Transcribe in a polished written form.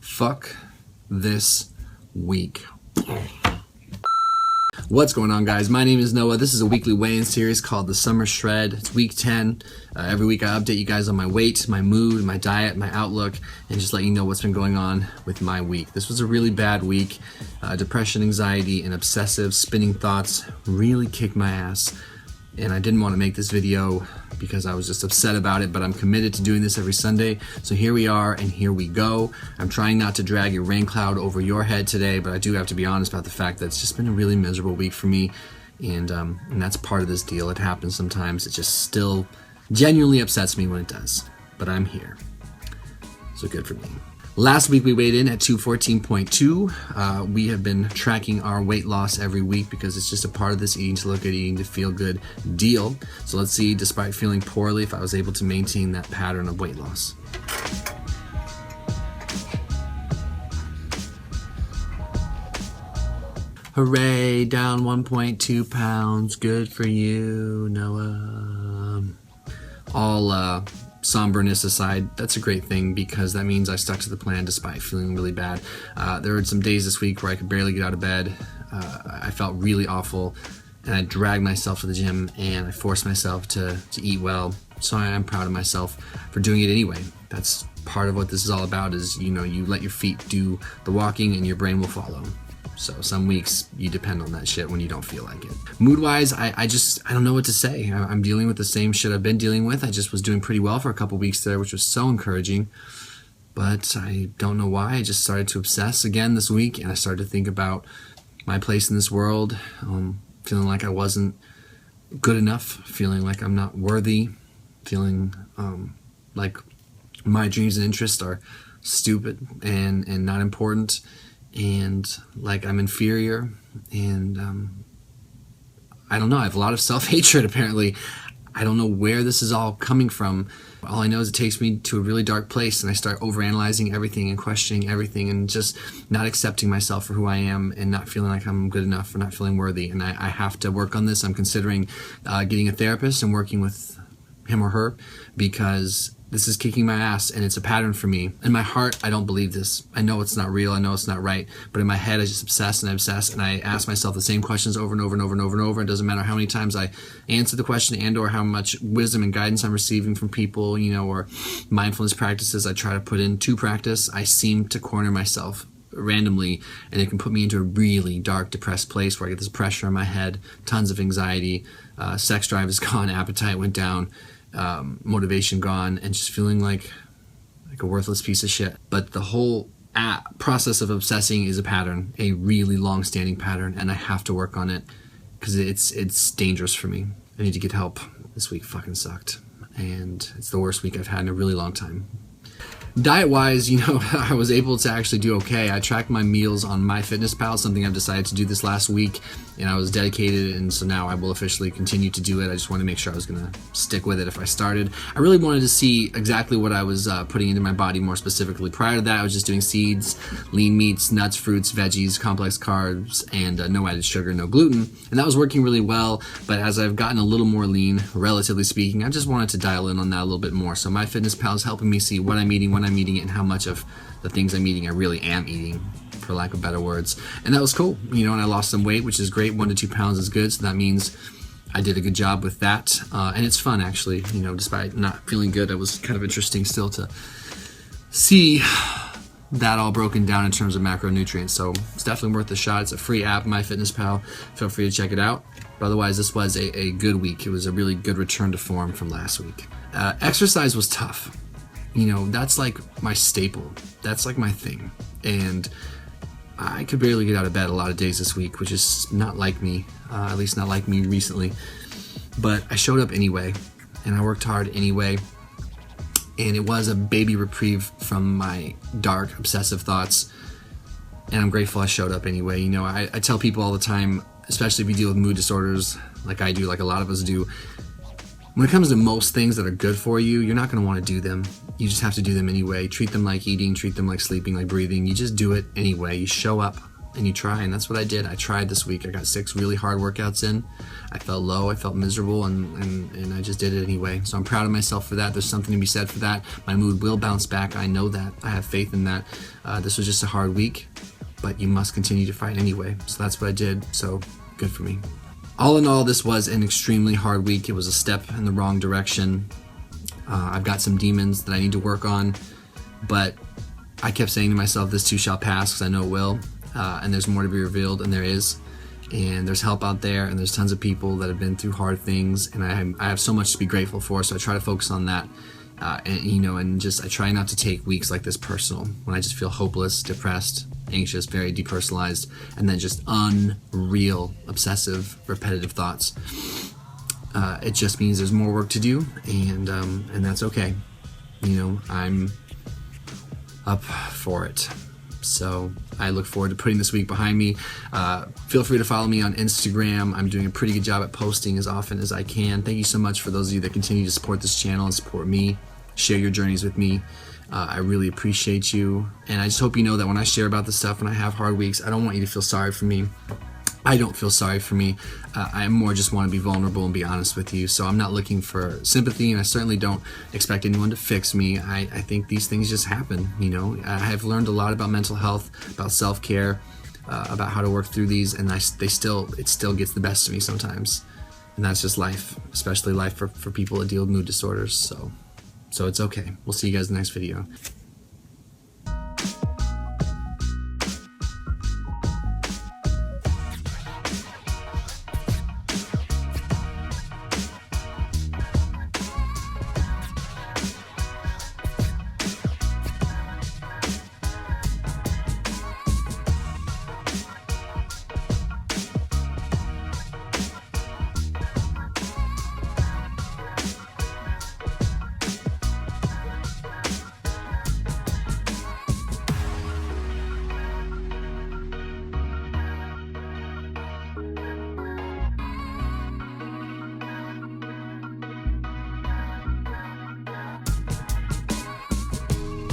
Fuck this week. What's going on, guys? My name is Noah. This is a weekly weigh-in series called the Summer Shred. It's week 10. Every week I update you guys on my weight, my mood, my diet, my outlook, and just let you know what's been going on with my week. This was a really bad week. Depression, anxiety, and obsessive spinning thoughts really kicked my ass. And I didn't want to make this video because I was just upset about it, but I'm committed to doing this every Sunday. So here we are, and here we go. I'm trying not to drag a rain cloud over your head today, but I do have to be honest about the fact that it's just been a really miserable week for me. And that's part of this deal. It happens sometimes. It just still genuinely upsets me when it does, but I'm here. So good for me. Last week we weighed in at 214.2. We have been tracking our weight loss every week because it's just a part of this eating to look good, eating to feel good deal. So let's see, despite feeling poorly, if I was able to maintain that pattern of weight loss. Hooray, down 1.2 pounds. Good for you, Noah. All somberness aside, that's a great thing because that means I stuck to the plan despite feeling really bad. There were some days this week where I could barely get out of bed. I felt really awful, and I dragged myself to the gym and I forced myself to eat well. So I am proud of myself for doing it anyway. That's part of what this is all about, is, you know, you let your feet do the walking and your brain will follow. So some weeks you depend on that shit when you don't feel like it. Mood-wise, I don't know what to say. I'm dealing with the same shit I've been dealing with. I just was doing pretty well for a couple weeks there, which was so encouraging. But I don't know why. I just started to obsess again this week, and I started to think about my place in this world, feeling like I wasn't good enough, feeling like I'm not worthy, feeling like my dreams and interests are stupid and not important, and like I'm inferior, and I don't know, I have a lot of self-hatred apparently. I don't know where this is all coming from. All I know is it takes me to a really dark place, and I start overanalyzing everything and questioning everything and just not accepting myself for who I am and not feeling like I'm good enough or not feeling worthy. And I have to work on this. I'm considering getting a therapist and working with him or her because this is kicking my ass, and it's a pattern for me. In my heart, I don't believe this. I know it's not real. I know it's not right. But in my head, I just obsess and I obsess, and I ask myself the same questions over and over and over and over and over. It doesn't matter how many times I answer the question and or how much wisdom and guidance I'm receiving from people, you know, or mindfulness practices I try to put into practice. I seem to corner myself randomly, and it can put me into a really dark, depressed place where I get this pressure on my head, tons of anxiety, sex drive is gone, appetite went down, motivation gone, and just feeling like a worthless piece of shit. But the whole process of obsessing is a pattern, a really long-standing pattern, and I have to work on it because it's dangerous for me. I need to get help. This week fucking sucked, and it's the worst week I've had in a really long time. Diet-wise, you know, I was able to actually do okay. I tracked my meals on MyFitnessPal, something I've decided to do this last week, and I was dedicated, and so now I will officially continue to do it. I just wanted to make sure I was going to stick with it if I started. I really wanted to see exactly what I was putting into my body more specifically. Prior to that, I was just doing seeds, lean meats, nuts, fruits, veggies, complex carbs, and no added sugar, no gluten, and that was working really well. But as I've gotten a little more lean, relatively speaking, I just wanted to dial in on that a little bit more. So MyFitnessPal is helping me see what I'm eating, when I'm eating it, and how much of the things I'm eating I really am eating, for lack of better words. And that was cool, you know, and I lost some weight, which is great. 1 to 2 pounds is good, so that means I did a good job with that. And it's fun, actually, you know, despite not feeling good. It was kind of interesting still to see that all broken down in terms of macronutrients. So it's definitely worth a shot. It's a free app, MyFitnessPal. Feel free to check it out. But otherwise, this was a good week. It was a really good return to form from last week. Exercise was tough. You know, that's like my staple. That's like my thing. And I could barely get out of bed a lot of days this week, which is not like me, at least not like me recently. But I showed up anyway, and I worked hard anyway. And it was a baby reprieve from my dark, obsessive thoughts. And I'm grateful I showed up anyway. You know, I tell people all the time, especially if you deal with mood disorders like I do, like a lot of us do, when it comes to most things that are good for you, you're not going to want to do them. You just have to do them anyway. Treat them like eating, treat them like sleeping, like breathing. You just do it anyway. You show up and you try, and that's what I did. I tried this week. I got 6 really hard workouts in. I felt low, I felt miserable, and I just did it anyway. So I'm proud of myself for that. There's something to be said for that. My mood will bounce back. I know that. I have faith in that. This was just a hard week, but you must continue to fight anyway. So that's what I did. So good for me. All in all, this was an extremely hard week. It was a step in the wrong direction. I've got some demons that I need to work on, but I kept saying to myself, this too shall pass, because I know it will, and there's more to be revealed, and there is, and there's help out there, and there's tons of people that have been through hard things, and I have so much to be grateful for, so I try to focus on that, and just I try not to take weeks like this personal, when I just feel hopeless, depressed, anxious, very depersonalized, and then just unreal, obsessive, repetitive thoughts. It just means there's more work to do, and that's okay. I'm up for it. So I look forward to putting this week behind me. Feel free to follow me on Instagram. I'm doing a pretty good job at posting as often as I can. Thank you so much for those of you that continue to support this channel and support me, share your journeys with me. I really appreciate you, and I just hope you know that when I share about this stuff, when I have hard weeks, I don't want you to feel sorry for me. I don't feel sorry for me. I more just want to be vulnerable and be honest with you. So I'm not looking for sympathy, and I certainly don't expect anyone to fix me. I think these things just happen, I have learned a lot about mental health, about self-care, about how to work through these, and it still gets the best of me sometimes. And that's just life, especially life for people that deal with mood disorders. So it's okay. We'll see you guys in the next video.